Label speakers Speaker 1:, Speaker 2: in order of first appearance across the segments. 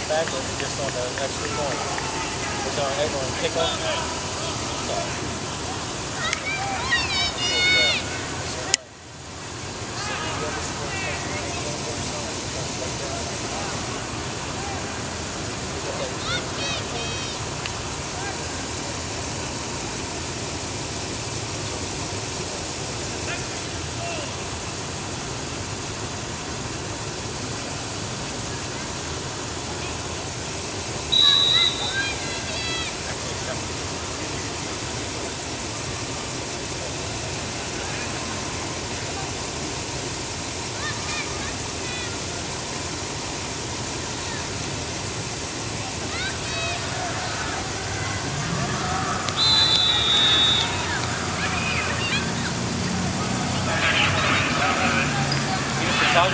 Speaker 1: back or just on the extra point? Was on kickoff?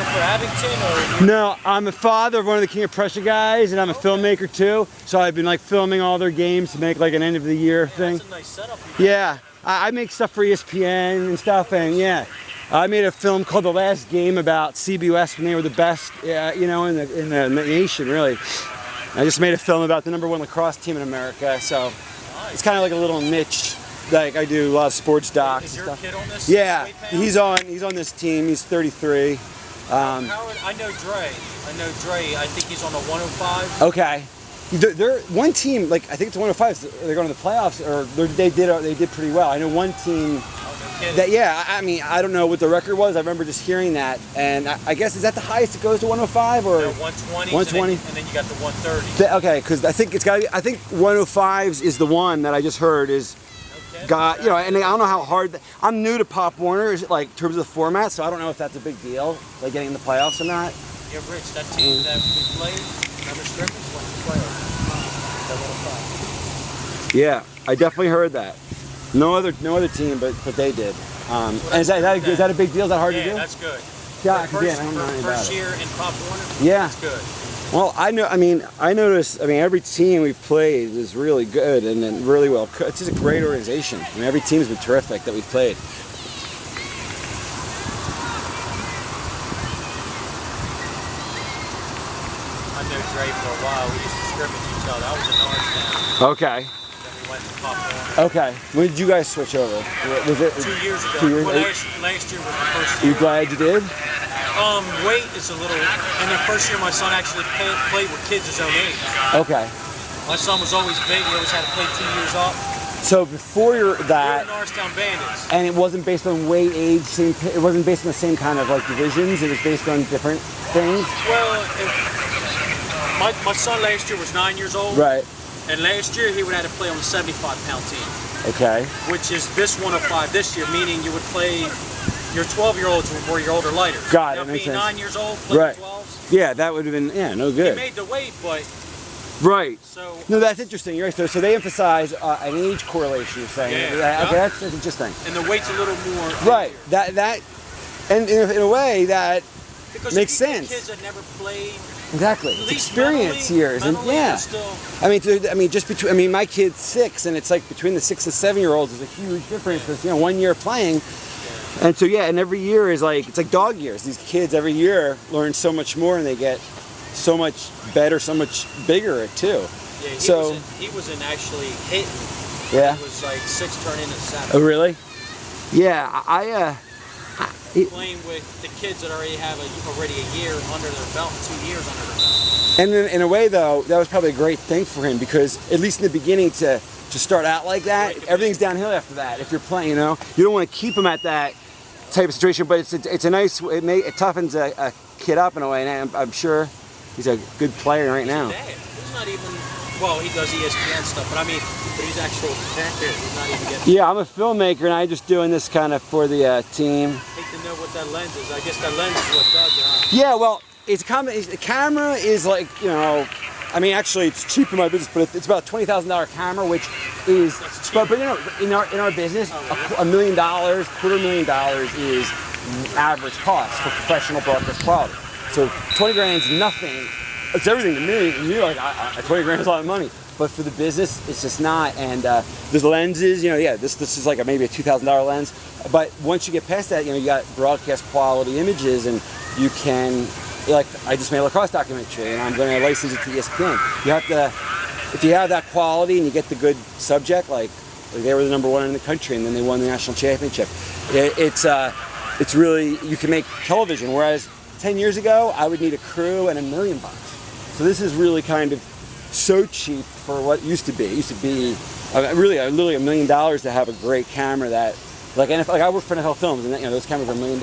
Speaker 1: For Abington, or
Speaker 2: no, I'm a father of one of the King of Prussia guys, and I'm a filmmaker too. So I've been like filming all their games to make like an end of the year thing.
Speaker 1: That's a nice setup.
Speaker 2: Yeah, I make stuff for ESPN and stuff, and yeah, I made a film called The Last Game about CBS when they were the best, you know, in the nation, really. I just made a film about the #1 lacrosse team in America, so it's kind of like a little niche. Like I do a lot of sports docs
Speaker 1: Is
Speaker 2: and
Speaker 1: your
Speaker 2: stuff.
Speaker 1: kid on this?
Speaker 2: Yeah, he's on this team. He's 33.
Speaker 1: Howard, I know Dre. I think he's on the 105.
Speaker 2: Okay. They're one team, like I think it's 105. They're going to the playoffs, or they did pretty well. I know one team that, yeah. I mean, I don't know what the record was. I remember just hearing that, and I guess is that the highest it goes to 105 or
Speaker 1: 120?
Speaker 2: 120,
Speaker 1: and then you got the 130.
Speaker 2: Okay, because I think it's got. I think 105s is the one that I just heard is. Got, you know, and I don't know how hard. I'm new to Pop Warner, like in terms of the format, so I don't know if that's a big deal, like getting in the playoffs or not.
Speaker 1: Yeah, Rich, that team that we played, remember Strippers went to the playoffs.
Speaker 2: Yeah, I definitely heard that. No other team, but they did. And is that a big deal? Is that hard to do?
Speaker 1: Yeah, that's good.
Speaker 2: Yeah, I don't know anything about
Speaker 1: first
Speaker 2: it.
Speaker 1: year in Pop Warner.
Speaker 2: Yeah,
Speaker 1: that's good.
Speaker 2: Well, I noticed. I mean, every team we've played is really good and then really well. It's just a great organization. I mean, every team's been terrific that we've played.
Speaker 1: I knew Dre for a while. We used to scrimmage each other. I was in Norristown.
Speaker 2: Okay.
Speaker 1: Then we went to Pop Warner.
Speaker 2: Okay. When did you guys switch over? Was it
Speaker 1: 2 years ago?
Speaker 2: 2 years
Speaker 1: Well,
Speaker 2: ago?
Speaker 1: last year was the first
Speaker 2: Are you
Speaker 1: year.
Speaker 2: glad you did?
Speaker 1: Weight is a little, and then first year my son actually played with kids his own age.
Speaker 2: Okay.
Speaker 1: My son was always big, he always had to play 2 years up.
Speaker 2: So before
Speaker 1: We were
Speaker 2: that,
Speaker 1: Norristown Bandits.
Speaker 2: and it wasn't based on weight, age, it wasn't based on the same kind of like divisions. It was based on different things.
Speaker 1: Well, my son last year was 9 years old.
Speaker 2: Right.
Speaker 1: And last year he would have to play on the 75-pound team.
Speaker 2: Okay.
Speaker 1: Which is this 105 this year, meaning you would play your 12-year-olds or your older lighter.
Speaker 2: Got it,
Speaker 1: Now,
Speaker 2: makes
Speaker 1: being
Speaker 2: sense.
Speaker 1: 9 years old, playing
Speaker 2: Right.
Speaker 1: 12s.
Speaker 2: Yeah, that would have been no
Speaker 1: He
Speaker 2: good.
Speaker 1: made the weight, but
Speaker 2: Right.
Speaker 1: so
Speaker 2: No, that's interesting. You're right. So they emphasize an age correlation. You're saying.
Speaker 1: Yeah.
Speaker 2: Okay, that's interesting.
Speaker 1: and the weight's a little more
Speaker 2: Right.
Speaker 1: heavier.
Speaker 2: That and in a way that
Speaker 1: Because
Speaker 2: makes
Speaker 1: if you get
Speaker 2: sense.
Speaker 1: kids that never played,
Speaker 2: exactly.
Speaker 1: at
Speaker 2: It's
Speaker 1: least
Speaker 2: experience years, and
Speaker 1: mentally,
Speaker 2: yeah.
Speaker 1: it's still,
Speaker 2: I mean, just between. I mean, my kid's 6, and it's like between the 6 and 7-year-olds is a huge difference. Because 1 year playing, and so yeah, and every year is like it's like dog years. These kids every year learn so much more, and they get so much better, so much bigger too.
Speaker 1: yeah, he was in actually hitting.
Speaker 2: Yeah.
Speaker 1: He was like 6 turning into 7.
Speaker 2: Oh, really? Yeah,
Speaker 1: Playing with the kids that already have already a year under their belt, 2 years under their belt.
Speaker 2: and in a way though, that was probably a great thing for him because at least in the beginning to start out like that, everything's downhill after that. If you're playing, you don't want to keep him at that type of situation, but it's a nice, it toughens a kid up in a way, and I'm sure he's a good player right now.
Speaker 1: Dad. He's not even, well, he does ESPN stuff, but I mean, but he's actually he's not even getting.
Speaker 2: Yeah, I'm a filmmaker and I'm just doing this kind of for the team.
Speaker 1: I hate to know what that lens is. I guess that lens is what does it, huh?
Speaker 2: Yeah, well, it's a combination. The camera is like, I mean, actually, it's cheap in my business, but it's about a $20,000 camera, which is, but in our business, $1 million, $250,000 is average cost for professional broadcast quality. So 20 grand is nothing. It's everything to me. And you're like, 20 grand is a lot of money. But for the business, it's just not. And there's lenses, this is like maybe a $2,000 lens. But once you get past that, you got broadcast quality images, and you can, like I just made a lacrosse documentary, and I'm going to license it to ESPN. You have to, if you have that quality and you get the good subject, like they were the #1 in the country, and then they won the national championship. It's really, you can make television. Whereas 10 years ago, I would need a crew and $1 million. So this is really kind of so cheap for what it used to be. It used to be literally $1 million to have a great camera that, like I work for NFL Films, and those cameras are $1 million.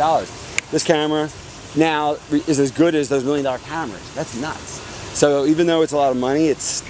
Speaker 2: This camera now is as good as those $1 million cameras. That's nuts. So even though it's a lot of money, it's